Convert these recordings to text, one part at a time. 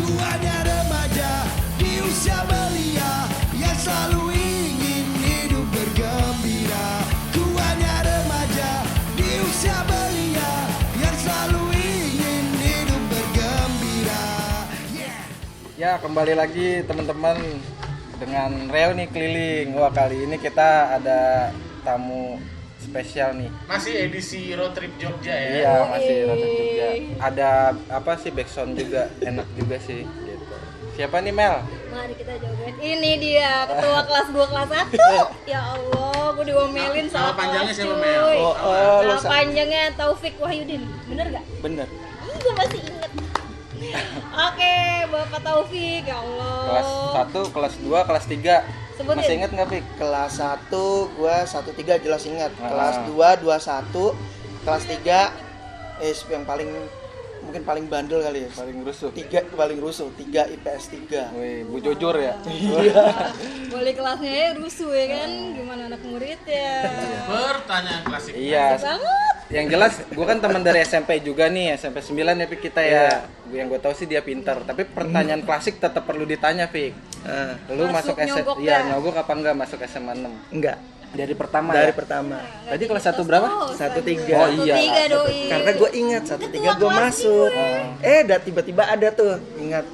Kuanya remaja di usia belia yang selalu ingin hidup bergembira. Kuanya remaja di usia belia yang selalu ingin hidup bergembira. Ya, kembali lagi teman-teman dengan Reo nih keliling. Wah, kali ini kita ada tamu spesial nih. Masih edisi road trip Jogja ya? Iya, masih Road Trip Jogja. Ada apa sih, backsound juga enak juga sih gitu. Siapa nih, Mel? Mari kita joget. Ini dia ketua kelas 2 kelas 1. Ya Allah, gue diomelin Nama sama panjangnya kelas, siapa, cuy. Mel? Nama panjangnya Taufik Wahyudin. Bener gak? Bener. Gue masih inget. Oke, Bapak Taufik, ya Allah. Kelas 1, kelas 2, kelas 3. Sebutin. Masih inget nggak, Fik? Kelas 1 gua 1-3 jelas ingat. Ah. Kelas 2 21, kelas 3 yang mungkin paling bandel kali ya. Paling rusuh. 3 paling rusuh, 3 IPS 3. Wih, Bu Jujur ya. Boleh kelasnya ya rusuh ya kan? Gimana anak murid ya? Pertanyaan klasik. Iya. Banget. Yang jelas, gue kan teman dari SMP juga nih, SMP 9 ya, Fik, kita ya. Yang gue tahu sih dia pintar, tapi pertanyaan klasik tetap perlu ditanya, Fik. Lu masuk nyogok iya, dah. nyogok apa enggak masuk SMA 6? Enggak, Dari pertama dari ya? pertama. Tadi kelas 1 berapa? 1-3. Oh, iya. 1-3 doi. Karena gue ingat 1-3 gue masuk. Tiba-tiba ada tuh, ingat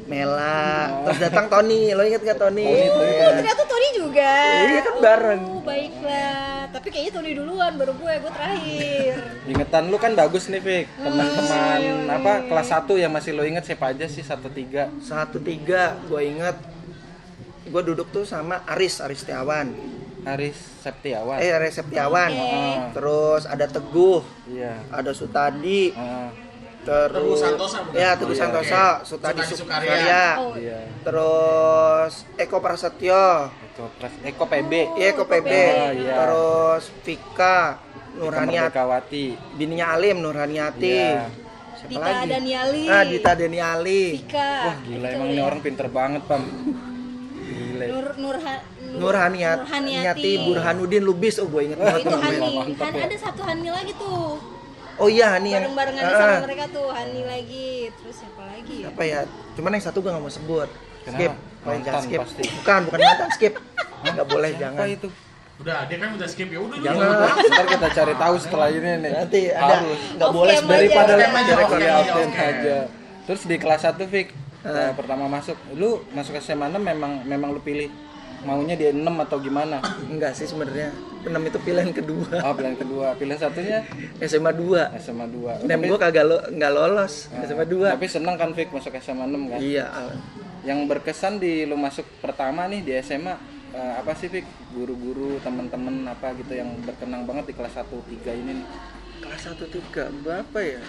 Mela, terus datang Tony. Lo ingat gak Tony? Tony. Ternyata Tony juga. Iya kan bareng. Oh, baiklah. Tapi kayaknya Tony duluan, baru gue terakhir. Ingetan lu kan bagus nih, Fik. Teman-teman apa kelas 1 yang masih lo inget siapa aja sih 1-3? 1-3 gue ingat. Gue duduk tuh sama Aris Setiawan. Aris Septiawan. Aris Setiawan. Oke. Terus ada Teguh, Iya. ada Sutadi, Ah, terus Teguh Santosa bukan? ya Teguh Iya. Santosa, Sutadi Sutadi Sukarya, Sukarya. Oh, iya. terus Eko Prasetyo, Eko PB. iya Eko PB, Oh, iya. terus Vika Nurhaniati, Merdekawati. bininya Alim Nurhaniati, Iya. siapa Dita lagi? Daniali. Dita Daniali, Vika. Wah, gila emang ini orang pinter banget, Pam. Gila. Nurhaniati, Burhanuddin Lubis, oh gue inget Oh, banget itu tuh Hani. namanya. Mantap ya. Ada satu Hani lagi tuh. Oh iya Hani yang Bareng-barengan sama mereka tuh, Hani lagi. Terus siapa lagi ya? apa ya? Cuman yang satu gue nggak mau sebut. Kenapa? Skip, jangan Mantan skip. pasti. Bukan mantan, skip. Nggak boleh, Apa jangan. itu? Udah, dia kan udah skip ya. Udah Jangan. Ntar kita cari tahu setelah ini nih. Nanti ada Harus. nggak Off boleh cam daripada aja. Off cam aja, direct off cam ya. aja. Update Oke. aja. Terus di kelas 1, Fik, pertama masuk, lu masuk SMA 6 memang lu pilih maunya di 6 atau gimana? Enggak sih sebenarnya. 6 itu pilihan kedua. Oh, pilihan kedua. Pilihan satunya SMA 2. SMA 2. Nem gue kagak nggak lolos SMA 2. Tapi seneng kan, Fik, masuk SMA 6 kan? Iya. Yang berkesan di lu masuk pertama nih di SMA, apa sih, Fik? Guru-guru, teman-teman apa gitu yang berkenang banget di kelas 1-3 ini nih? Kelas 1-3 berapa ya?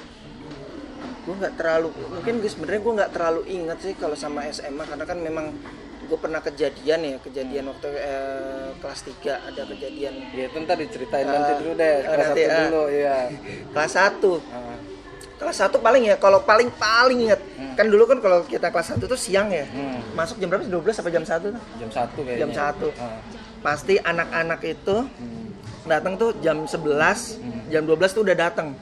Gue nggak terlalu, mungkin sebenarnya gue nggak terlalu ingat sih kalau sama SMA karena kan memang gue pernah kejadian waktu kelas 3 ada kejadian Ya itu ntar diceritain nanti dulu deh, kelas nanti, 1 dulu, ya. kelas 1. Ah, Kelas 1 paling ya, kalau paling inget kan dulu kan kalau kita kelas 1 tuh siang ya. Masuk jam berapa sih? 12 sampai jam 1 tuh? jam 1 kayaknya. Jam 1. Ah, Pasti anak-anak itu datang tuh jam 11, jam 12 tuh udah datang.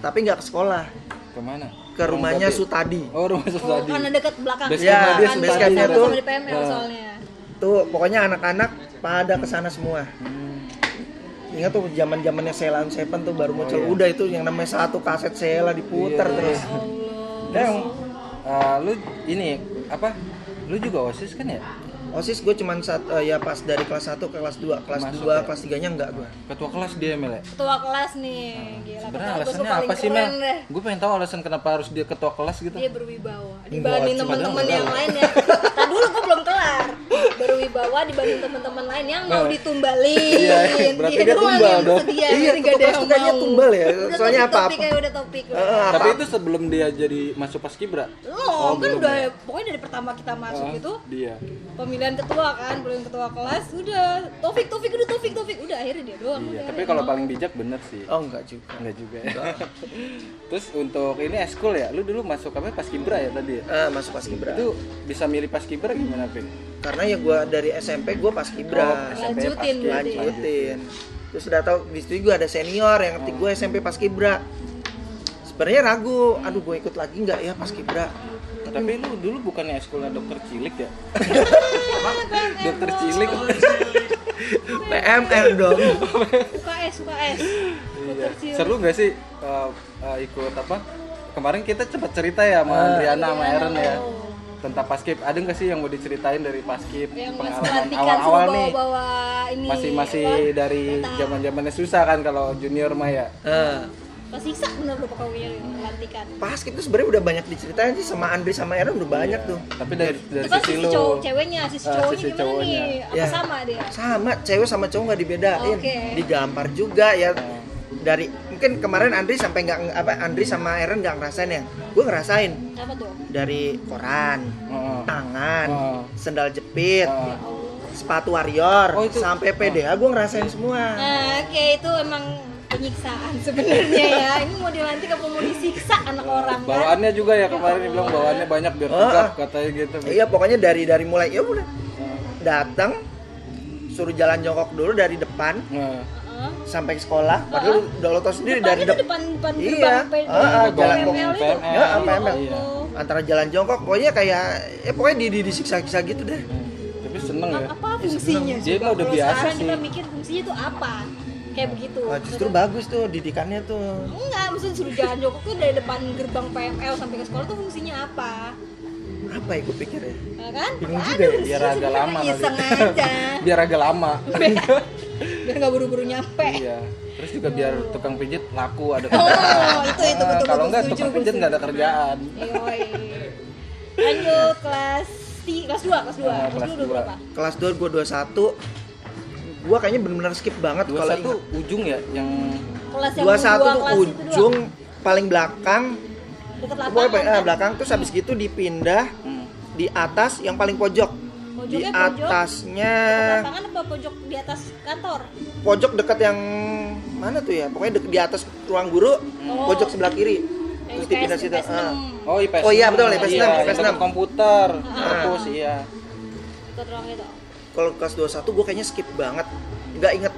Tapi nggak ke sekolah, kemana? ke rumahnya Berarti- Sutadi. Oh, rumah Oh, Sutadi. karena dekat belakang. Base Ya, campnya dia Kan base campnya sama-sama tuh. di PML soalnya. Tuh pokoknya anak-anak pada kesana semua. Ingat tuh zaman-zamannya Sheila on Seven tuh baru muncul. Udah itu yang namanya satu kaset Sheila diputar Iya. terus. Allah. Lu ini apa? Lu juga OSIS kan ya? OSIS gue cuman ya pas dari kelas 1 ke kelas 2. Kelas Masuk 2, ya? kelas 3-nya enggak gue. Ketua kelas dia, Mel ya? Ketua kelas nih. Gila. Sebenarnya ketua kelas alasannya tuh paling apa sih, Mel? keren deh. Gue pengen tahu alasan kenapa harus dia ketua kelas gitu. Dia berwibawa dibanding teman-teman padahal yang lain ya. Tadi dulu gue belum kelar. Berwibawa dibanding teman-teman lain yang mau ditumbalin. Iya, berarti dia doang tumbal yang dong. bersedia, Iya, jadi nggak ketua ada kelas yang tuh kayaknya mau. tumbal ya. Udah Soalnya topik, apa-apa. udah topik. Tapi itu sebelum dia jadi masuk Paskibra. Oh, kan belum udah ya? pokoknya dari pertama kita masuk itu Dia. pemilihan ketua kan, pemilihan ketua kelas udah Taufik udah akhirnya dia doang. Iya, udah, tapi akhirnya kalau mau. paling bijak bener sih. Oh enggak juga. Enggak juga ya. Terus untuk ini eskul ya, lu dulu masuk apa Paskibra ya tadi ya? Masuk Paskibra. Itu bisa milih Paskibra gimana, Pin? Karena ya gue dari SMP gue Paskibra. Oh, SMP Lanjutin Paskibra. berarti. Lanjutin. Terus udah tahu di situ gue ada senior yang ngerti gue SMP Paskibra. Sebenarnya ragu, aduh gue ikut lagi nggak ya Paskibra. Tapi lu dulu bukannya sekolah dokter cilik ya? Dokter cilik. PMR dong. UKS Iya. Dokter cilik. Seru nggak sih ikut apa? Kemarin kita cepat cerita ya sama Adriana sama Aaron ya tentang paskib. Ada nggak sih yang mau diceritain dari paskib yang pengalaman pelantikan awal-awal suruh nih? bawa ini Masih apa? dari Kata. zaman-zamannya susah kan kalau junior mah ya. Pas siksa bener loh pokoknya pelantikan. Paskib tuh sebenarnya udah banyak diceritain sih sama Andri sama Aaron udah banyak tuh. Tapi dari Itu kan sisi sisi lu cowok ceweknya, sisi cowoknya sisi gimana cowoknya. nih? Apa Ya. sama dia? Sama, cewek sama cowok nggak dibedain. Oke. Digampar juga ya. Dari mungkin kemarin Andri sampai Andri sama Aaron nggak ngerasain ya. Gue ngerasain Apa tuh? dari koran, Heeh. tangan, Oh. sendal jepit, Heeh. sepatu warrior, Oh, itu. sampai PDA gue ngerasain semua. Nah, oke itu emang penyiksaan sebenarnya ya. Ini mau dilantik apa mau disiksa anak orang kan? Bawaannya juga ya kemarin dia bilang bawaannya banyak biar tegap katanya gitu. Iya pokoknya dari mulai ya udah datang suruh jalan jongkok dulu dari depan Nah, sampai ke sekolah. Padahal udah lo tau sendiri dari Depannya tuh depan Iya. gerbang PD, Jalan PML itu. PML. Ya, PML. Iya. antara jalan jongkok pokoknya kayak pokoknya disiksa-siksa gitu deh. Tapi seneng ya. Apa fungsinya? Dia coba? mah udah Kalau biasa sekarang sih. kita mikir fungsinya tuh apa? Kayak begitu. Wah, justru bagus tuh didikannya tuh. Enggak, maksudnya suruh jalan jongkok tuh dari depan gerbang PML sampai ke sekolah tuh fungsinya apa? Apa ya gue pikir ya? Nah, kan? Bingung Ada juga ya, fungsinya biar agak sebenarnya, lama kali. iseng aja. Biar agak lama. Biar nggak buru-buru nyampe. Iya. Terus juga biar tukang pijit laku ada Oh, kerjaan. itu betul. Kalau enggak setuju, tukang pijit nggak ada kerjaan. Yoi. Lanjut kelas 2. Kelas 2 kelas udah dua. berapa? Kelas 2 gue 21. Gue kayaknya benar-benar skip banget Dua kalau satu ujung ya yang Kelas yang 21 dua tuh kelas itu ujung paling belakang. deket Pokoknya lapangan. Kan? belakang terus habis gitu dipindah di atas yang paling pojok. Di Pojoknya pojok. atasnya Deket lapangan apa pojok di atas kantor? pojok dekat yang mana tuh ya? Pokoknya di atas ruang guru, pojok sebelah kiri. Terus dipindah situ. IPS 6. Oh, IPS. Oh iya, betul, IPS 6, Iya, IPS dekat 6. komputer. Terus iya. Dekat ruang itu. Kalau kelas 21 gue kayaknya skip banget. Nggak inget.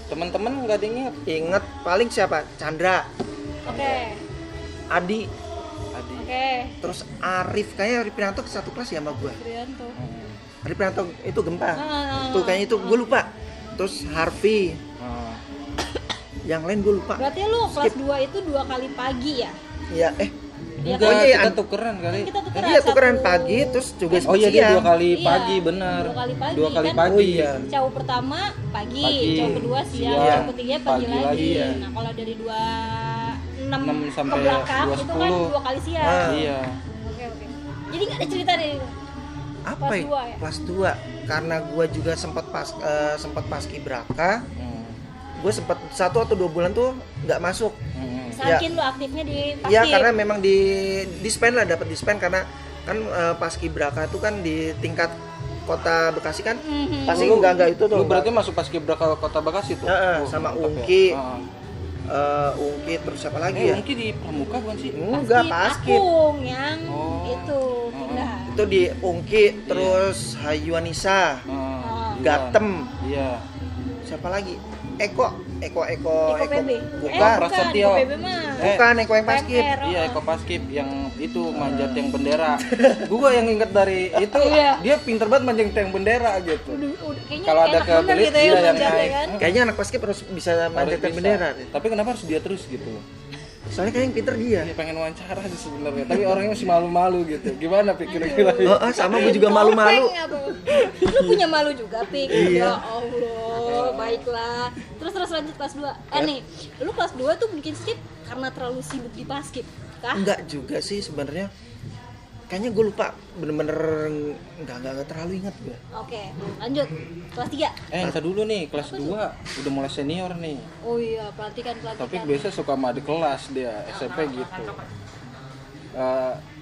Teman-teman enggak diingat. Inget paling siapa? Chandra, Oke. Adi, Adi. Oke. terus Arif. Kayaknya Arif Pinanto satu kelas ya sama gue. Trianto. Arif Pinanto itu gempa. Ah. Tuh kayaknya itu gue lupa. Terus Harvey. Ah. Yang lain gue lupa. Berarti lu kelas 2 itu 2 kali pagi ya? Iya, Iya Enggak, Oh, iya, kita an- tukeran kali. Kita tukeran. iya tukeran satu- pagi terus juga Oh iya dia siang. 2 kali Iya, pagi benar. 2 kali pagi, 2 kali kan? pagi. Oh iya. Cowok pertama pagi, Pagi. cowok kedua siang, Siang. cowok ketiga pagi, Pagi lagi, lagi. ya. Nah, kalau dari 6 6 ke sampai belakang 2.10. itu kan 2 kali siang. Ah. Iya. Oke. Jadi nggak ada cerita deh. Apa Kelas ya? 2 ya? Kelas 2. Karena gue juga sempat paskibraka, Hmm. gue sempat 1 atau 2 bulan tuh nggak masuk. Saking lu aktifnya di paskib. Iya, karena memang di dispen lah, dapat dispen karena kan paskibraka itu kan di tingkat kota Bekasi kan Mhm. pasti Lu- enggak itu tuh. Lu berarti masuk paskibraka Kota Bekasi tuh? Heeh, Oh, sama mantap ya. Ungki. Heeh. Ungki terus siapa lagi ya? Ungki di Pramuka bukan sih? Enggak, paskib. Akung yang Oh. itu pindah. Itu di Ungki terus Hayuanisa, Heeh. Gatem. Iya. Siapa lagi? Eko PB. Bukan. Prasetyo. Eko PB mah. Bukan Eko yang paskib. PMR, Iya, Eko Paskib yang itu manjat yang bendera. Gua yang inget dari itu Iya. dia pinter banget manjat yang bendera gitu. Kayaknya Kalau ada enak ke bener belit, gitu ya iya, yang manjatnya naik. kan. Kayaknya anak paskib harus bisa Harus manjatkan bisa. bendera. Tapi kenapa harus dia terus gitu? Soalnya kayak yang pinter dia. Dia pengen wawancara sih sebenarnya, tapi orangnya masih malu-malu gitu. Gimana pikir-pikir? Sama gue juga malu-malu. Topeng apa? Lu punya malu juga, Pik. Iya. Ya Allah, baiklah. Terus lanjut kelas 2. Nih, lu kelas 2 tuh bikin skip karena terlalu sibuk di paskib. Kah? Enggak juga sih sebenarnya. Kayaknya gue lupa, bener-bener enggak terlalu ingat gue. Oke, lanjut. Kelas 3. Entar dulu nih, kelas 2 udah mulai senior nih. Oh iya, pelatihan. Tapi biasa suka sama adik kelas dia, SMP gitu.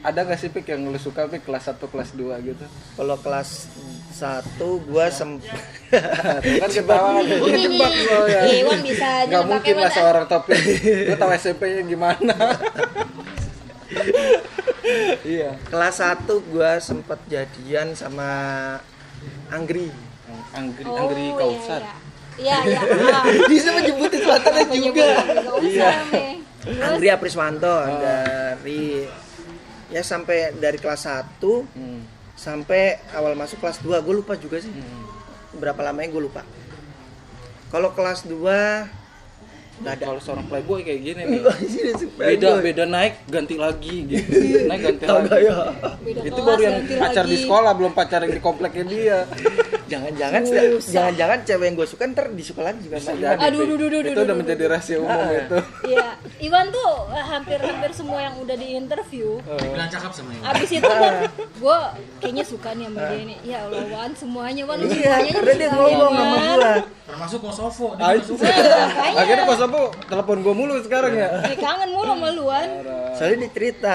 Ada gak sih Pik yang lu suka Pik kelas 1, kelas 2 gitu? Kalau kelas 1 gue Kan ketawa kan jebak lo ya. Iwan bisa Gak nebak mungkin lah Iwan, seorang topik. Lu tahu SMP-nya gimana? Iya. kelas 1 gue sempet jadian sama Anggri. Anggri Kausar. Iya. Bisa menyebutin selatan juga. Iya. Anggri Apriswanto dari Ya sampai dari kelas 1 sampai awal masuk kelas 2, gue lupa juga sih. Berapa lamanya gue lupa. Kalau kelas 2 nggak ada. Kalau seorang playboy kayak gini nih. Beda naik ganti lagi gitu. Naik ganti lagi. Ya. Beda Itu kelas, baru yang ganti pacar lagi. di sekolah, belum pacar yang di kompleknya dia. Jangan-jangan cewek yang gue suka ntar disuka lagi juga sama Iwan. Aduh, Itu udah menjadi rahasia umum itu. Iya, Iwan tuh hampir semua yang udah di interview. Dibilang cakep sama Iwan. Abis itu kan gue kayaknya suka nih sama dia nih. Ya Allah Wan, semuanya Wan, lu Iya, semuanya karena dia ngomong sama gue. Termasuk Kosovo. Dia Ah, juga suka. Makanya Akhirnya Kosovo telepon gue mulu sekarang ya. kangen mulu sama lu Wan. Soalnya dia cerita,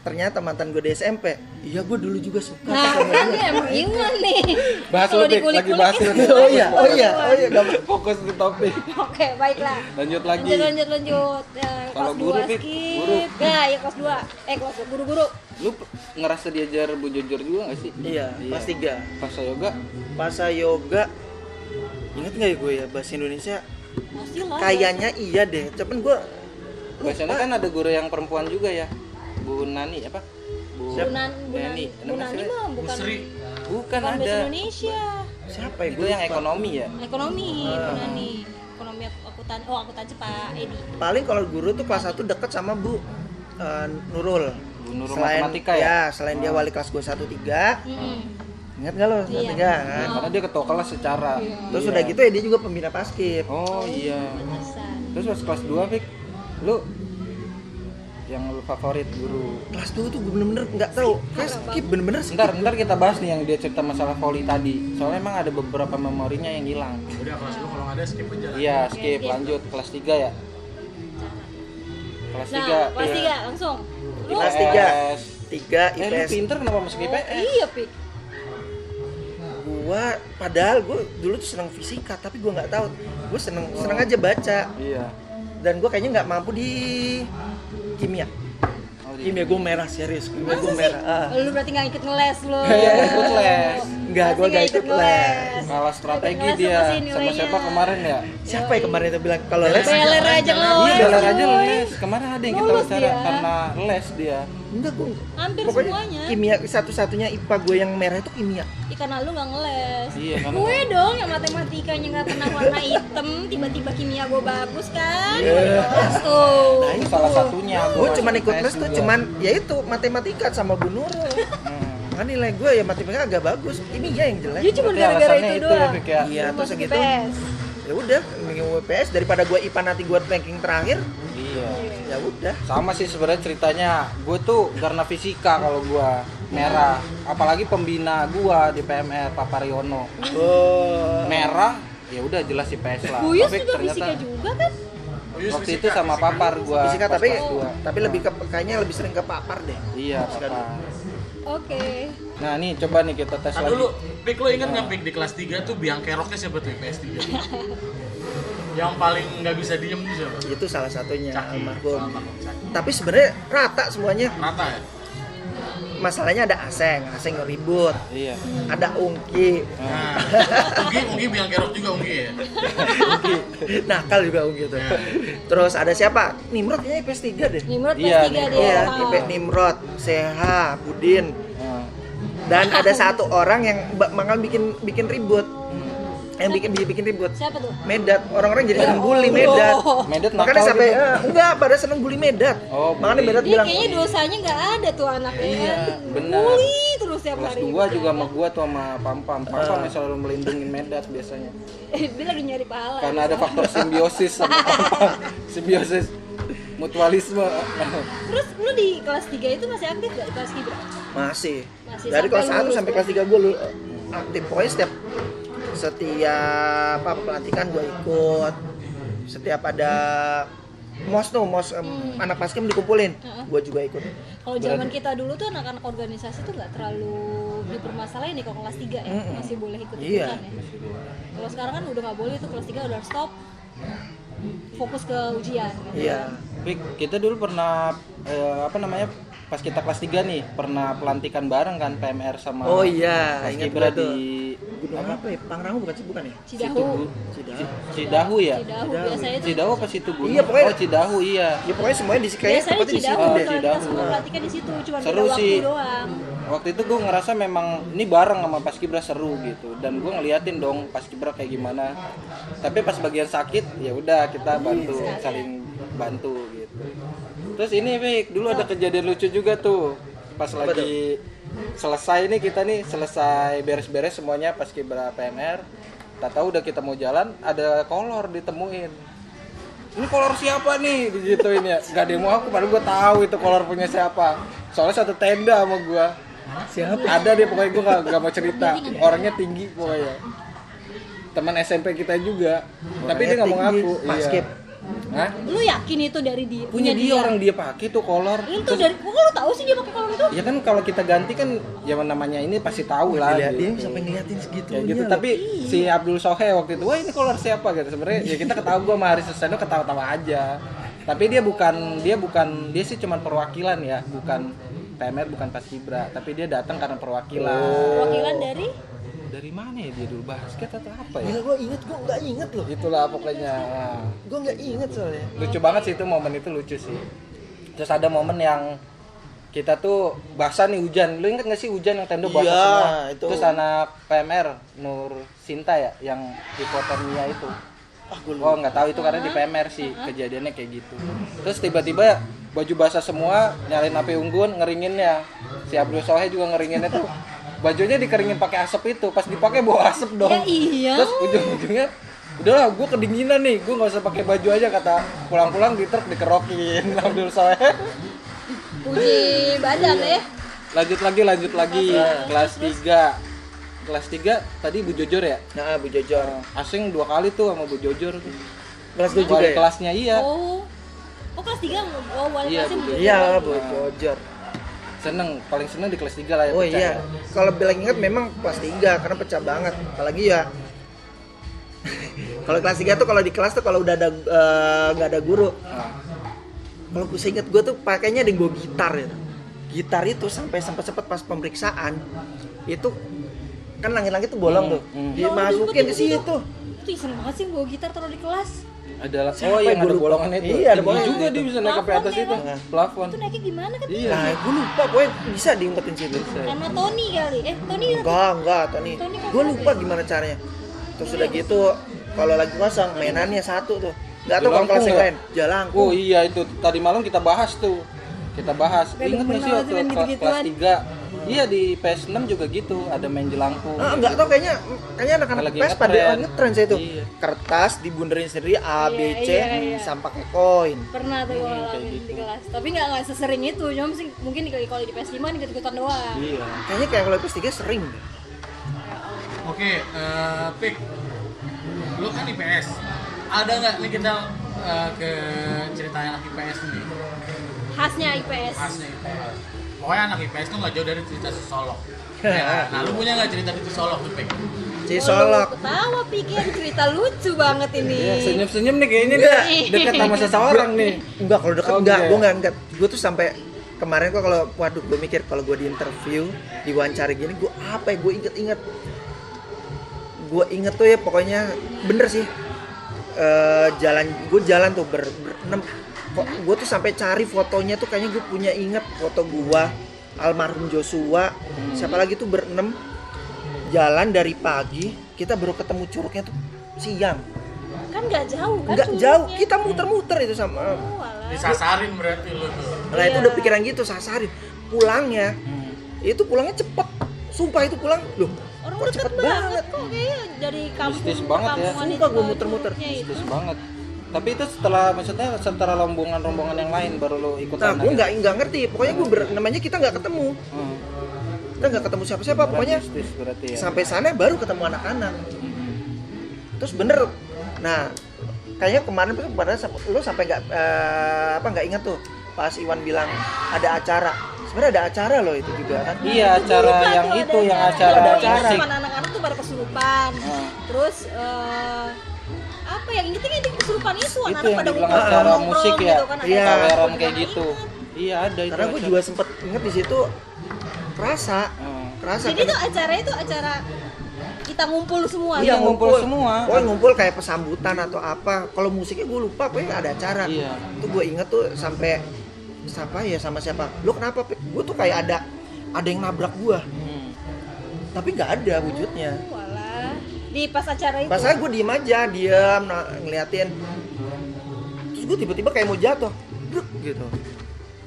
ternyata mantan gue di SMP. Iya, gue dulu juga suka Nah sama kan dia. emang Iwan nih. Bahas Kalau lu, Pik. dikulik-kulik Lagi bahas lu. itu Oh iya, Iwan. gak apa. Fokus di topik. Oke, baiklah. Lanjut lagi. Lanjut. Ya, Kalau kelas guru, 2 Pik, skip. guru. Ya kelas 2. Kelas 2 guru-guru. Lu ngerasa diajar Bu Jujur juga gak sih? Iya, kelas 3. Pas yoga. Bahasa yoga, inget nggak ya gue ya bahasa Indonesia? Pastilah. Kayaknya iya deh, cuman gue Biasanya kan ada guru yang perempuan juga ya. Bu Nani apa? Bu Neni. Bu Nani mah bukan Sri. Bukan bahasa ada. Indonesia. siapa ya? Itu Gue yang lupa. ekonomi ya. Ekonomi, Bu Nani. Ekonomi akuntansi Pak Edi. Paling kalau guru tuh kelas 1 deket sama Bu Nurul. Bu Nurul matematika ya? Selain dia wali kelas gue 1-3. Ingat nggak lo? 1-3 Iya. kan? Karena dia ketua kelas secara. Terus Iya. udah gitu ya dia juga pembina paskib. Oh iya. Bisa. Terus pas kelas 2 Fik, lu yang lu favorit guru. Kelas 2 tuh gue bener-bener nggak tahu. Skip bener-bener skip. Ntar kita bahas nih yang dia cerita masalah voli tadi. Soalnya emang ada beberapa memorinya yang hilang. Udah kelas 2 kalau nggak ada skip aja. Iya, skip. Lanjut kelas 3 ya. Kelas 3. Nah, kelas 3 langsung. Lu Kelas 3 Lu IPS. pinter kenapa masuk IPS? Iya, Pik. Padahal gue dulu tuh seneng fisika, tapi gue nggak tahu. Gue seneng aja baca. Iya. Dan gue kayaknya nggak mampu di kimia. Oh, iya. Kimia gue merah, serius. Kimia gue Masa sih? merah. Lu berarti nggak ikut ngeles lu. Iya, ikut les. Enggak, gue Pasti gak ikut les. Kalah strategi Ikut les dia apa sih sama nilainya? siapa kemarin ya? Siapa ya kemarin itu bilang kalau les? Beler aja ngeles. Iya, beler aja Boy. les. Kemarin ada yang kita Lulus wawancara dia. karena les dia. Enggak, gue Hampir pokoknya semuanya. kimia satu-satunya IPA gue yang merah itu kimia. Karena lu nggak ngeles. Iya, karena- Gue dong yang matematikanya nggak pernah warna hitam, tiba-tiba kimia gue bagus kan? Iya. Terus tuh. Nah, Itu salah satunya. Gue masuk cuman ikut IPS les tuh juga. cuman ya itu matematika sama Bu Nurul. Kan nilai gue ya matematika agak bagus, kimia yang jelek. Dia cuma Berarti gara-gara alasannya itu itu doang. ya, Fik, ya? Iya, Lu terus masuk segitu. IPS. Ya udah, mending WPS daripada gue IPA nanti gue ranking terakhir. Iya. Ya udah. Sama sih sebenarnya ceritanya. Gue tuh karena fisika kalau gue merah, apalagi pembina gue di PMR Pak Pariono. Oh. Merah, ya udah jelas IPS lah. Buyus Tapi juga fisika juga kan? waktu itu sama Papar gue. Fisika tapi lebih ke kayaknya lebih sering ke papar deh. Iya, Papar. Oke. Nah, nih coba nih kita tes Nah lagi. dulu, Pik lo inget nggak Pik di kelas 3 tuh biang keroknya siapa tuh IPS 3? Yang paling nggak bisa diem tuh siapa? Itu salah satunya Caki. almarhum. Almarhum Caki. Tapi sebenarnya rata semuanya. Rata ya? Masalahnya ada Aseng ngeribut. Iya. Ada Ungki. Nah, Unggi biang kerok juga Unggi ya? Nakal juga Ungki tuh. Ya. Terus ada siapa? Nimrod kayaknya IPS 3 deh. Nimrod Iya, kelas 3 Nimrod. dia. Iya, Ah. IP Nimrod, Seha, Budin. Nah, Dan ada satu orang yang bakal bikin ribut. Yang bikin ribut. Siapa tuh? Medat, orang-orang jadi seneng bully Allah. Medat. Medet Makanya nakal sampai gitu. enggak pada seneng bully Medat. Oh, Makanya bully. Medat Dia bilang, kayaknya dosanya nggak ada tuh anaknya Iya, kan. benar. Bully terus tiap kelas hari. 2 juga sama gua tuh sama Pampam. Pampam yang selalu melindungi Medat biasanya. Dia lagi nyari pahala. Karena ada faktor simbiosis sama Pampam. Simbiosis mutualisme. Terus lu di kelas 3 itu masih aktif gak di kelas Kibra? masih. Masih Dari sampai kelas 1 lulus sampai tuh. kelas 3 gue aktif. Pokoknya setiap pelantikan gue ikut. Setiap ada mos anak baskem dikumpulin, gue juga ikut. Kalau zaman kita dulu tuh anak-anak organisasi tuh nggak terlalu dipermasalahin nih kalau kelas 3 ya, masih boleh ikut Iya. ikutan ya. Kalau sekarang kan udah nggak boleh tuh kelas 3 udah stop, fokus ke ujian gitu. Iya. Pik, kita dulu pernah pas kita kelas 3 nih pernah pelantikan bareng kan PMR sama Oh iya, Mas ingat Kibra gua tuh. di Gunung apa ya? Pangrango bukan sih, bukan ya? Cidahu. Cidahu ya? Cidahu biasanya itu. Cidahu apa situ gunung? Iya, pokoknya- Oh Cidahu iya. Ya pokoknya semuanya di kayaknya Biasanya tempatnya di situ Cidahu deh. kalau kita Cidahu. semua pelantikan di situ, cuma beda Seru waktu sih. doang. Waktu itu gue ngerasa memang ini bareng sama Paskibra seru gitu dan gue ngeliatin dong Paskibra kayak gimana. Tapi pas bagian sakit ya udah kita bantu saling bantu gitu. Terus ini Fik, dulu ada kejadian lucu juga tuh pas lagi selesai nih kita nih selesai beres-beres semuanya Paskibra PMR. Tak tahu udah kita mau jalan ada kolor ditemuin. Ini kolor siapa nih digituin ya? Gak ada yang mau aku padahal gue tahu itu kolor punya siapa. Soalnya satu tenda sama gue. Siapa? Ada dia pokoknya gue gak mau cerita. Orangnya tinggi pokoknya. Teman SMP kita juga. Tapi dia gak mau ngaku. Basket. Hah? Lu yakin itu dari dia? Punya dia orang dia pakai tuh kolor. Itu dari kok lu tahu sih dia pakai kolor itu? Ya kan kalau kita ganti kan zaman namanya ini pasti tahu lah. Lihat dia gitu. sampai ngeliatin segitu. Kayak gitu. Tapi si Abdul Sohe waktu itu, wah ini kolor siapa gitu. Sebenarnya ya kita ketawa gue sama Haris Suseno ketawa-tawa aja. Tapi dia sih cuma perwakilan ya, bukan PMR, bukan Paskibra. Tapi dia datang karena perwakilan. Perwakilan dari Dari mana ya dia dulu basket atau apa ya? Gila, gue nggak inget loh. Itulah pokoknya. Nah, Gue nggak inget soalnya. lucu banget sih itu momen itu lucu sih. Terus ada momen yang kita tuh basah nih hujan. Lu inget gak sih hujan yang tenda basah Iya, semua? itu. Terus anak PMR Nur Sinta ya yang hipotermia itu. Oh nggak tahu itu karena di PMR sih kejadiannya kayak gitu. Terus tiba-tiba baju basah semua, nyalain api unggun, ngeringinnya. Si Abdul Sohe juga ngeringinnya tuh. Bajunya dikeringin pakai asap itu, pas dipakai bawa asap dong. Ya iya. Terus ujung-ujungnya udahlah gue kedinginan nih, gue nggak usah pakai baju aja kata pulang-pulang di truk dikerokin Abdul Sohe. Puji badan ya. Lanjut lagi kelas 3. Kelas 3 tadi Bu Jojor ya? Nah, Bu Jojor. Asing 2 kali tuh sama Bu Jojor tuh. Kelas 2 juga Wali ya? kelasnya iya. Oh. Oh kelas 3 wali Iya, kelasnya Bu Bu Iya, Jojor. Bu Jojor. Paling seneng di kelas 3 lah ya. Oh percaya. iya, kalau bilang ingat memang kelas 3 karena pecah banget. Apalagi ya kalau kelas 3 tuh kalau di kelas tuh kalau udah ada nggak ada guru. Nah, Kalau gue inget gue tuh pakainya ada yang bawa gitar ya. Gitar itu sampai sempet pas pemeriksaan itu kan langit-langit tuh bolong tuh. Dimasukin ke situ. Itu iseng banget sih bawa gitar taruh di kelas. adalah Siapa yang yang ada gua lupa? bolongan itu. Iya, ada Tinggi bolongan juga itu. dia bisa naik ke atas Plafon itu. ya, Plafon. Itu naiknya gimana kan? Iya. Nah, gue lupa pokoknya bisa diumpetin situ. Karena Tony kali. Tony Enggak, Tony. Tony kok Gue ada lupa ya? gimana caranya. Terus udah gitu, kalau lagi kosong mainannya satu tuh. Gak tau kalau Jelangkung kelas yang nggak? lain. Jalangkung. Oh iya itu tadi malam kita bahas tuh. Kita bahas. Kayak Ingat nggak sih demen waktu banget main kelas gitu-gituan. 3? Iya di PS6 juga gitu, ada main jelangkung. Enggak tau kayaknya anak-anak Lagi PES pada ngetren. ngetren saya itu. Iya. Kertas dibunderin sendiri A, B, C Iya. sampai pakai koin. Pernah tuh gue kayak ngalamin gitu. di kelas. Tapi nggak sesering itu. Cuma sih mungkin kalau di PS5 ikut-ikutan doang. Iya. Kayaknya kayak kalau PS3 sering deh. Oke, Pik, lu kan IPS. Ada nggak nih kita ke cerita anak IPS nih? Khasnya IPS. Khasnya IPS. Pokoknya anak IPS tuh nggak jauh dari cerita Cisolok. Ya, nah, lu punya nggak cerita di Cisolok tuh, Pik? Cisolok. Ketawa pikir cerita lucu banget ini. Iya, senyum-senyum nih kayaknya dia dekat sama seseorang nih. Enggak, kalau deket Oh, enggak, gitu ya? gue enggak. Gue tuh sampai kemarin kok kalau waduh gue mikir kalau gue di interview, diwawancara gini, gue apa ya? Gue inget-inget. Gue inget tuh ya pokoknya bener sih. Jalan tuh berenam. Kok gue tuh sampai cari fotonya tuh kayaknya gue punya inget foto gue almarhum Joshua. Siapa lagi tuh berenam jalan dari pagi, kita baru ketemu curugnya tuh siang. Kan nggak jauh kan? Enggak curugnya. jauh, kita muter-muter itu sama. Oh, alah. Disasarin berarti lu tuh. Nah itu Iya. udah pikiran gitu, sasarin. Pulangnya, itu pulangnya cepet. Sumpah itu pulang, loh Orang kok deket cepet banget banget. kok kayaknya dari kampung Mistis ke banget ya. kampungan Sumpah itu gua ke muter-muter. curugnya itu. Mistis banget. Tapi itu setelah rombongan-rombongan yang lain baru lo ikut Nah sana gue ya? nggak ngerti, pokoknya gue namanya kita nggak ketemu. Hmm. Kita nggak ketemu siapa-siapa, pokoknya Mistis berarti ya. sampai sana baru ketemu anak-anak. Terus bener, nah kayaknya kemarin lu sampai nggak ingat tuh pas Iwan bilang ada acara. Sebenarnya ada acara loh itu juga kan. Iya, Itu acara lupa yang tuh, itu ada yang acara. acara Ada Itu acara. musik. cuma anak-anak tuh pada kesurupan. Hmm. Terus apa ya ingetnya di kesurupan itu Itu anak-anak yang pada dibilang ngumpul acara nongkrong musik ya. gitu kan, ada Iya. acara Pameran gitu, kayak kan. gitu. Ingat. Iya ada itu. Karena gue acara. juga sempet inget di situ kerasa Jadi tuh acara kita ngumpul semua. Iya, ngumpul semua. Ngumpul kayak pesambutan atau apa. Kalau musiknya gue lupa, pokoknya ada acara. Iya. Itu gue inget tuh sampai sama siapa. Lu kenapa? Gue tuh kayak ada yang nabrak gue. Tapi nggak ada wujudnya. Walah. Di pas acara itu. Pas gue diem aja, ngeliatin. Terus gue tiba-tiba kayak mau jatuh, bruk gitu.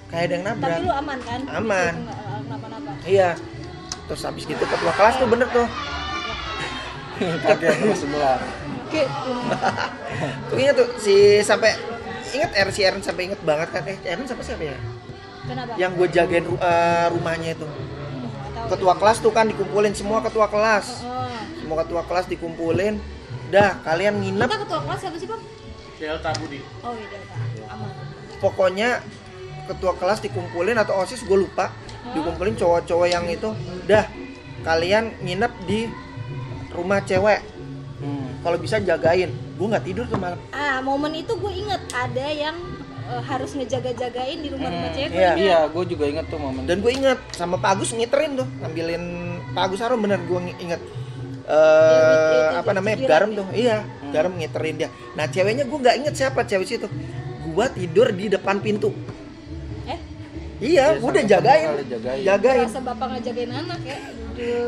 Kayak ada yang nabrak. Tapi lu aman kan? Aman. Nggak kenapa-napa. Iya. Terus habis gitu ketua kelas tuh bener tuh. Kaget sama sebelah. Oke. Tuh inget tuh sampai inget si Aaron sampai inget banget kan. Aaron siapa ya? Kenapa? Yang gue jagain rumahnya itu. Nggak tahu. Ketua kelas tuh kan dikumpulin semua ketua kelas. Oh. Semua ketua kelas dikumpulin. Dah, kalian nginep. Kita ketua kelas siapa sih, Bang? Delta Budi. Oh iya, Delta. Aman. Pokoknya ketua kelas dikumpulin atau OSIS gue lupa. Dikumpulin cowok-cowok yang itu. Dah, kalian nginep di rumah cewek. Kalau bisa jagain. Gue nggak tidur tuh malam. Momen itu gue inget ada yang harus ngejaga-jagain di rumah-rumah cewek. Iya. Iya, gue juga inget tuh momen. Dan gue inget sama Pak Agus ngiterin tuh, ngambilin Pak Agus Harum bener gue inget. Apa namanya, garam tuh. Iya, garam ngiterin dia. Nah ceweknya gue nggak inget siapa cewek situ. Gue tidur di depan pintu. Iya, gue udah jagain. Rasa bapak ngejagain anak ya.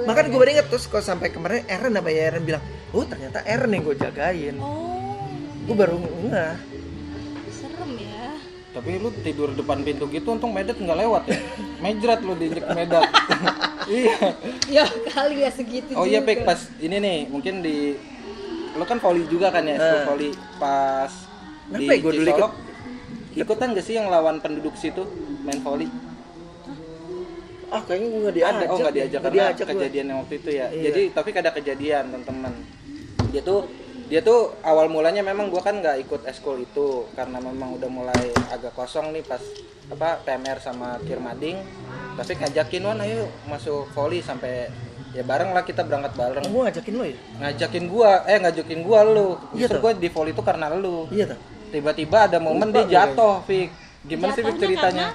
Makanya gue baru inget terus kok sampai kemarin Aaron bilang, oh ternyata Aaron yang gue jagain. Oh. Gue baru ngeh. Serem ya. Tapi lu tidur depan pintu gitu, untung medet nggak lewat ya. Mejrat lu diinjek medet. Iya. Ya kali ya segitu. Oh iya, juga. Pek, pas ini nih, mungkin lu kan volley juga kan ya, volley pas Kenapa di ya gua dulu Cisolok. Ikutan gak sih yang lawan penduduk situ main volley? Kayaknya gue nggak diajak. Ada, nggak diajak Nggak karena diajak gua. kejadian yang waktu itu ya. Iya. Jadi tapi ada kejadian teman-teman. Dia tuh awal mulanya memang gua kan nggak ikut eskul itu karena memang udah mulai agak kosong nih pas TMR sama Kirmading. Tapi ngajakin, Wan ayo masuk volley sampai ya bareng lah, kita berangkat bareng. Gue ngajakin lo ya? Ngajakin gua lu. Iya Justru toh. gua di volley itu karena lu. Iya tuh. Tiba-tiba ada momen Lupa dia jatuh, Fik. Gimana sih Fik Jatuhnya ceritanya?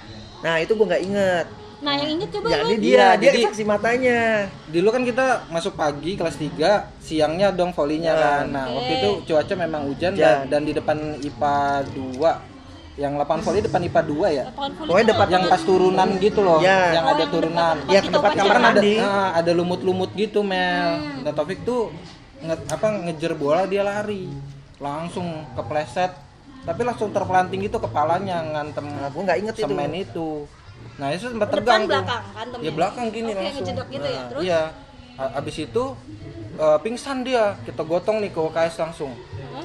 Nah itu gue nggak inget. Nah yang inget coba Jadi lu. dia Jadi- saksi matanya. Dulu kan kita masuk pagi kelas 3, siangnya dong volleynya kan. Nah, waktu itu cuaca memang hujan Hujan. dan di depan IPA 2. Yang lapangan volley depan IPA 2 ya. Lapangan volley Pokoknya itu depan Yang pas turunan gitu loh, Ya. yang ada yang turunan. depan Ya, kita ke depan upacara. kamar Kan mandi. ada lumut-lumut gitu, Mel. Nah, Taufik tuh ngejer bola, dia lari. Langsung kepleset. Tapi langsung terpelanting gitu kepalanya ngantem Nah, gue nggak inget itu. semen itu. Nah, itu sempat Depan tegang tuh. belakang kan temennya? Ya belakang gini Oke, langsung. ngejedok gitu ya. Terus? Iya. Abis itu pingsan dia. Kita gotong nih ke UKS langsung.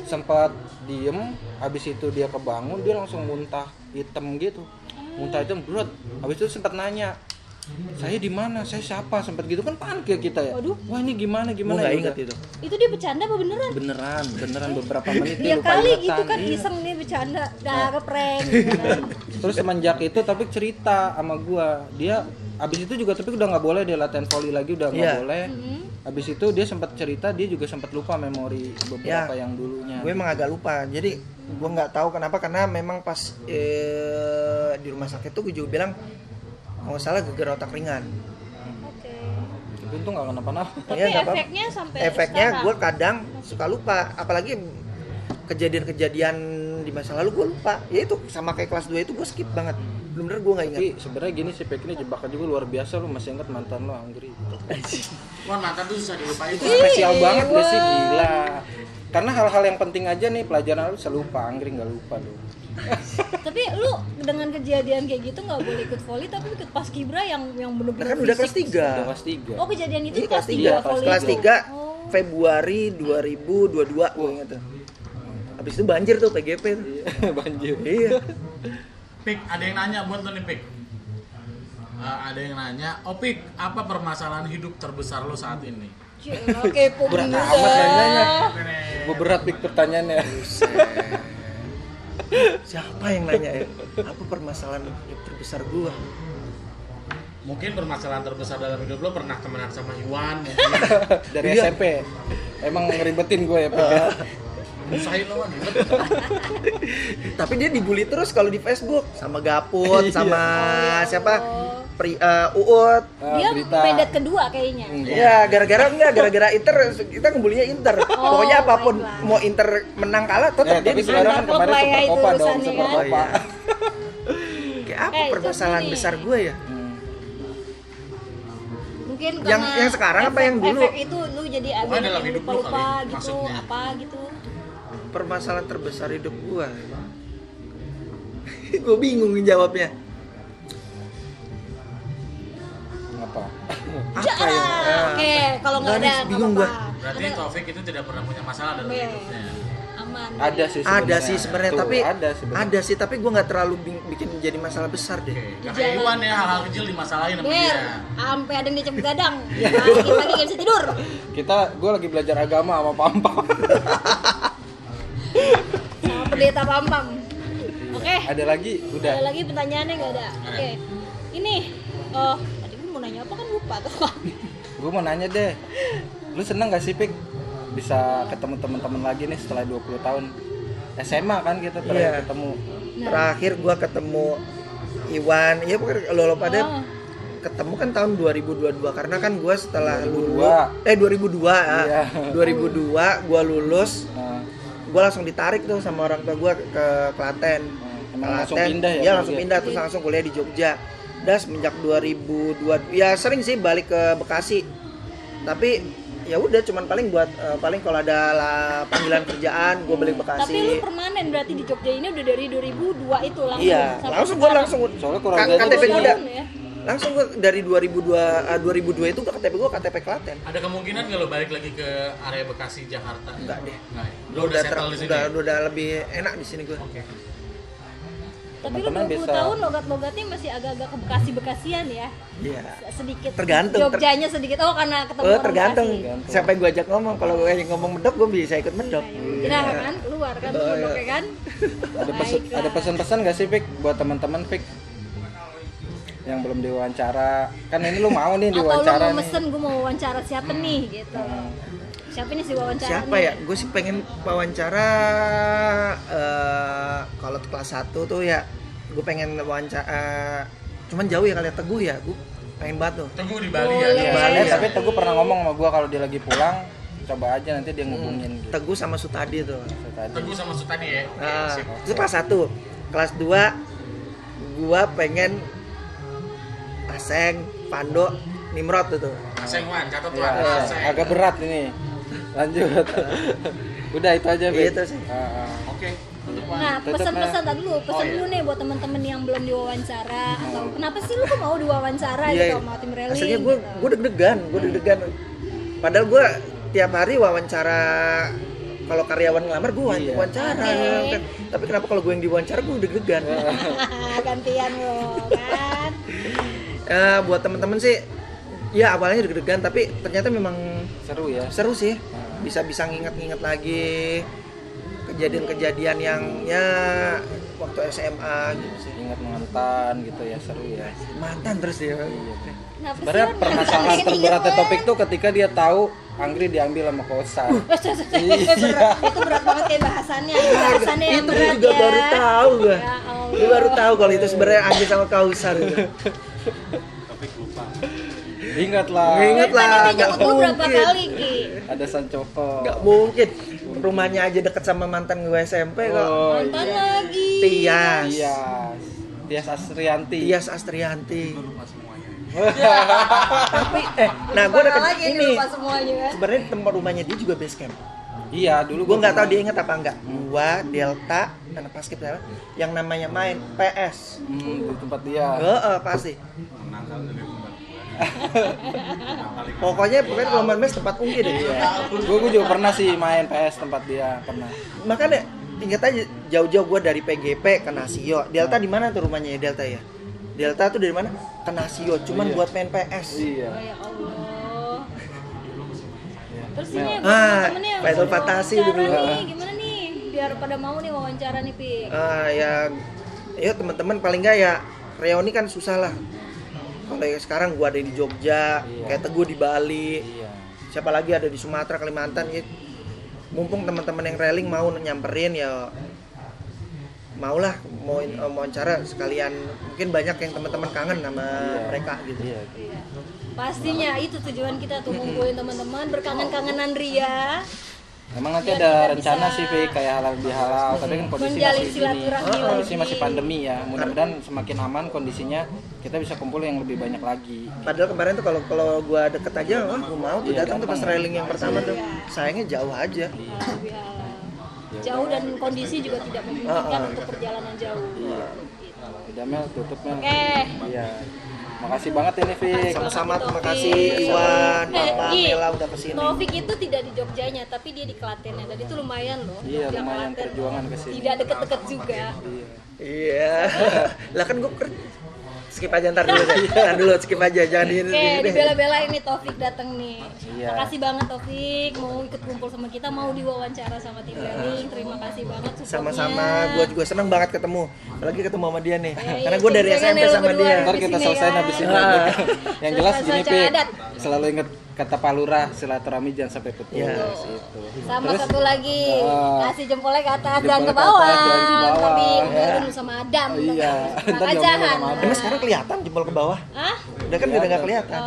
Sempat diem, abis itu dia kebangun, dia langsung muntah hitam gitu. Muntah hitam berat. Abis itu sempat nanya, saya di mana? Saya siapa? Sempat gitu kan panik ya kita ya. Waduh. Wah ini gimana Gue gimana? nggak Ya inget udah. itu. Itu dia bercanda apa beneran? Beneran beberapa menit dia Dia lupa kali ingatan. gitu kan Iya. iseng nih bercanda. Dah keprank. gitu kan. Terus semenjak itu tapi cerita sama gua, dia abis itu juga tapi udah nggak boleh dia latihan volley lagi, udah nggak Iya. boleh. Abis itu dia sempat cerita, dia juga sempat lupa memori beberapa yang dulunya. Gue emang agak lupa. Jadi gue nggak tahu kenapa, karena memang pas di rumah sakit tuh gue juga bilang kalau nggak salah gegar otak ringan. Oke. Tapi untung nggak kenapa-napa. Tapi Iya, nggak apa-apa. efeknya sampai Efeknya sekarang. gue kadang suka lupa, apalagi kejadian-kejadian di masa lalu gue lupa. Ya itu sama kayak kelas 2 itu gue skip banget. Bener-bener gue nggak ingat. Tapi sebenarnya gini sih, Pek, ini jebakan juga luar biasa. Lu masih ingat mantan lu Anggri? Wah, mantan tuh susah dilupain. Itu spesial Ih, banget gak sih, wah. gila. Karena hal-hal yang penting aja nih, pelajaran lu bisa lupa, Anggri nggak lupa lu. Tapi lu dengan kejadian kayak gitu nggak boleh ikut volley, tapi ikut paskibra yang Nah, bener-bener kan udah kelas fisik. 3. Udah kelas 3. Oh kejadian itu Ini kelas kelas 3 3, volley. kelas itu. 3 Oh. Februari 2022 gue ingat tuh. Habis itu banjir tuh PGP tuh. Banjir. Iya. Pik, ada yang nanya buat lo nih, Pik. Ada yang nanya, Pik, apa permasalahan hidup terbesar lo saat ini? Cila, kepo Berat bener. amat nanyanya. Oke nih. Gue berat Pik pertanyaannya. Siapa yang nanya ya? Apa permasalahan yang terbesar gua? Mungkin permasalahan terbesar dalam hidup lo pernah temenan sama Iwan, mungkin. Dari Iya. SMP. Emang ngeribetin gue ya, Pik. Ya? Usahain lo kan. Tapi dia dibully terus kalau di Facebook sama Gaput, sama siapa? Uut. Dia Berita. pedet kedua kayaknya. Ya, gara-gara Inter kita ngebulinya Inter. Pokoknya apapun baiklah. mau Inter menang kalah tetap dia Tapi sebenarnya kan Underdog kemarin lah ya Super itu Copa dong, urusannya Super kan. Copa. kayak apa itu permasalahan gini. besar gue ya? Mungkin Yang- karena yang sekarang apa yang dulu? efek itu lu jadi agak Pokoknya dalam hidup lu lupa-lupa kali, gitu, maksudnya. apa gitu. Permasalahan terbesar hidup gue. Gue bingung jawabnya. Apa? Apa ya? Oke, kalau nggak Nggak ada nih, nggak bingung apa-apa. Berarti Taufik itu tidak pernah punya masalah dalam Oke. hidupnya. Aman. Ada sih Ada sih sebenarnya, Tuh, tapi ada sebenarnya. ada sih, tapi gue nggak terlalu bikin jadi masalah besar deh. Oke, karena Iwan ya hal-hal kecil dimasalahin sama Ber, dia. sampai ada yang dicap gadang. Pagi-pagi nggak bisa tidur. Gue lagi belajar agama sama Pampam. Sama pendeta Pampam. Oke. Ada lagi? Udah. Ada lagi pertanyaannya nggak ada? Oke. Ini, tadi gue mau nanya apa kan lupa tuh. Gue mau nanya deh. Lu seneng gak sih, Pik? Bisa ketemu teman-teman lagi nih setelah 20 tahun. SMA kan kita terakhir Iya. ketemu. Terakhir gue ketemu Iwan, ya pokoknya lo pada Oh. ketemu kan tahun 2022 karena kan gue setelah 2002. 2002 Iya. 2002 gue lulus, Nah, gue langsung ditarik tuh sama orang tua gue ke Klaten. emang langsung pindah ya? Iya langsung Dia? pindah terus langsung kuliah di Jogja. Dan semenjak 2002 ya sering sih balik ke Bekasi. Tapi ya udah cuman paling kalau ada panggilan kerjaan gue balik Bekasi. Tapi lu permanen berarti di Jogja ini udah dari 2002 itu langsung. Iya, sampai langsung gue sekarang. langsung Soalnya kurang K- lebih KTP gue 20 udah tahun ya. langsung gue dari 2002 itu KTP Klaten. Ada kemungkinan nggak lo balik lagi ke area Bekasi Jakarta? Enggak deh. Nggak ya? Lo udah settle di sini? udah lebih enak di sini gue. Oke. Tapi lu Teman-teman 20 bisa- tahun logat-logatnya masih agak-agak ke Bekasi-Bekasian ya. Iya. Sedikit. Tergantung, Jogjanya sedikit. Oh, karena ketemu orang Tergantung Bekasi. siapa yang gue ajak ngomong. Kalau gue yang ngomong medok gue bisa ikut medok. Nah, kan keluar kan tuh bedoknya kan. Baiklah. Ada pesan-pesan gak sih, Pik, buat teman-teman, Pik? Yang belum diwawancara. Kan ini lu mau nih Atau lu diwawancara mau nih. mesen gue mau wawancara siapa nih gitu. Siapa nih si wawancara Siapa nih? ya? Gue sih pengen wawancara kalau kelas 1 tuh ya gue pengen wawancara cuman jauh ya kali ya, Teguh ya. Gue pengen banget tuh. Tunggu di Bali ya. Boleh. Di Bali ya. Tapi Teguh pernah ngomong sama gua kalau dia lagi pulang, coba aja nanti dia ngubungin gitu. Teguh sama Sutadi tuh. Tadi. Teguh sama Sutadi ya. Oke, Nah, sip. itu kelas 1. Kelas 2 gua pengen Aseng, Pando, Nimrod tuh. Aseng Wan, catat Ya, Wan. Aseng. agak berat ini. Lanjut. Udah itu aja, Pik. Itu sih. Oke. Tutup Wan. Nah, Tutup, pesan-pesan tadi dulu, pesan Oh, iya. dulu nih buat teman-teman yang belum diwawancara atau kenapa sih lu kok mau diwawancara gitu sama tim railing? Aslinya gue gitu. deg-degan, Padahal gue tiap hari wawancara kalau karyawan ngelamar gue Iya. wawancara. Oke. Tapi kenapa kalau gue yang diwawancara gue deg-degan? Gantian lo kan. Buat temen-temen sih, ya awalnya deg-degan tapi ternyata memang Seru ya. seru sih. Bisa nginget-nginget lagi kejadian-kejadian yang ya waktu SMA gitu sih. Ingat mantan gitu ya, seru ya. Mantan terus ya. Nah, Sebenarnya pesan- permasalahan pesan- terberatnya Topik tuh ketika dia tahu Anggri diambil sama Kosan. itu berat banget kayak bahasannya yang Itu berat juga ya. baru tahu gue. Ya Allah. Gue baru tahu kalau itu sebenarnya Anggri sama Kausar gitu. Ingat lah. Ingat lah, Tadi dia nggak nyebut lu berapa mungkin. kali Ki? Ada Sancoko. Nggak mungkin. Rumahnya aja deket sama mantan gue SMP kok. Oh, Mantan iya. lagi. Tias. Tias Astrianti. Tias Astrianti. Lupa semuanya. Tapi nah gue udah lagi yang ini. lupa semuanya kan. Sebenarnya tempat rumahnya dia juga base camp. Iya, dulu Gue nggak tahu pernah- dia inget apa enggak. Gua Delta karena paskib apa? Yang namanya main PS. di tempat dia. Pasti. Pokoknya kalau main mes tempat Ungki deh. Gue juga pernah sih main PS tempat dia, pernah. Makanya ingat aja jauh-jauh gue dari PGP ke Nasio. Delta di mana tuh rumahnya ya Delta ya? Delta tuh dari mana? Ke Nasio, cuman Iya. buat main PS. Iya. Oh ya Allah. Terus ini buat Ah, temen-temen yang Final mau Fantasy wawancara dulu. nih, gimana nih? Biar pada mau nih wawancara nih, Pi. Ya, yuk teman-teman paling nggak ya reuni kan susah lah. Kalau yang sekarang gua ada di Jogja, Iya. kayak Teguh di Bali, Iya. siapa lagi ada di Sumatera, Kalimantan ya. mumpung teman-teman yang railing mau nyamperin ya maulah mau wawancara sekalian, mungkin banyak yang teman-teman kangen sama mereka gitu. Iya. Iya. Pastinya itu tujuan kita tuh, ngumpulin teman-teman berkangen-kangenan ria. Emang nanti Biar ada kita rencana bisa sih Fik, kayak halal bihalal, tapi kan kondisi menjalin masih gini. silaturahmi Kondisi lagi. masih pandemi ya. Mudah-mudahan semakin aman kondisinya, kita bisa kumpul yang lebih banyak lagi. Padahal kemarin tuh kalau gua deket aja, wah gua mau tuh Iya, datang tuh pas gampang. railing yang pertama tuh. Sayangnya jauh aja. Halal bihalal. Jauh dan kondisi juga tidak memungkinkan untuk perjalanan jauh. Iya. Udah Mel, tutup Mel. Oke. Iya. Makasih banget ini Fik. Sama-sama, terima Taufik. kasih Iwan, Mama, Gi, Mela udah kesini. Taufik itu tidak di Jogjanya, tapi dia di Klatennya. Dan itu lumayan loh. Iya, Jogja lumayan Klaten. perjuangan ke sini. Tidak deket-deket juga. Iya. Iya. Lah kan gua skip aja ntar dulu deh. Ntar dulu skip aja, jangan di Oke, dibela-belain nih Taufik datang nih. Iya. Makasih banget Taufik mau ikut kumpul sama kita, mau diwawancara sama tim railing. Terima kasih banget supportnya. Sama-sama, gua juga seneng banget ketemu. Apalagi ketemu sama dia nih. Iya, Karena gua dari jangan SMP ya lu sama berdua. dia. Ntar kita Di sini selesai ya. habis ini. Ah. Yang jelas Selesai gini acara Fik, adat. selalu inget kata Pak Lurah, silaturahmi jangan sampai putus. Iya. Itu. Sama satu lagi, kasih jempolnya ke atas dan ke Jempolnya ke bawah. atas, jangan ke bawah. Taufik, Ya. turun sama Adam. Iya. Ntar Ajahan. diomelin sama Adam. Emang sekarang kelihatan jempol ke bawah? Hah? Udah kan udah nggak kelihatan.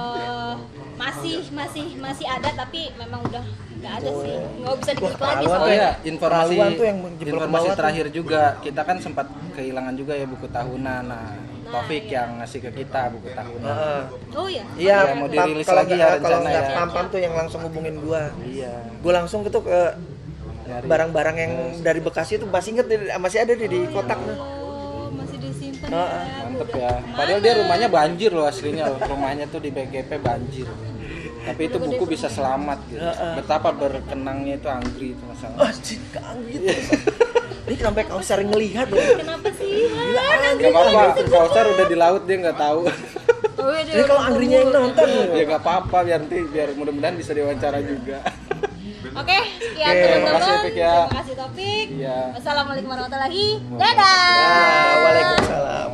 Masih ada tapi memang udah nggak ada sih, nggak bisa diklik lagi keterlaluan Oh soalnya. ya, informasi Keterlaluan tuh yang jempol ke informasi bawah tuh. terakhir juga, kita kan sempat kehilangan juga ya buku tahunan. Nah, Taufik iya. yang ngasih ke kita buku tahunan. Heeh. Oh ya. Iya, Iya, mau Pam, dirilis kalau lagi ya nggak- kalau rencana nggak ya. Pam tuh yang langsung hubungin gua. Iya. Gua langsung ke tuh ke Nyari. barang-barang yang dari Bekasi itu masih inget masih ada di kotak tuh. Oh, masih disimpan Heeh. ya. Mantep ya. Padahal dia rumahnya banjir loh aslinya loh. Rumahnya tuh di BGP banjir. Tapi itu buku bisa selamat gitu. Betapa berkenangnya itu Anggri itu masalah. Anjing, Kang gitu. Ini sampai kau sering ngelihat loh. Kenapa sih? Gak apa-apa, Kausar udah di laut dia nggak tahu. Oh, iya, Jadi kalau Anggrinya yang nonton Ya nggak apa-apa, biar mudah-mudahan bisa diwawancara juga. Oke, sekian Oke, teman-teman. makasih, Topik, ya. Terima kasih Topik. Iya. Wassalamualaikum warahmatullahi wabarakatuh. Dadah. Waalaikumsalam.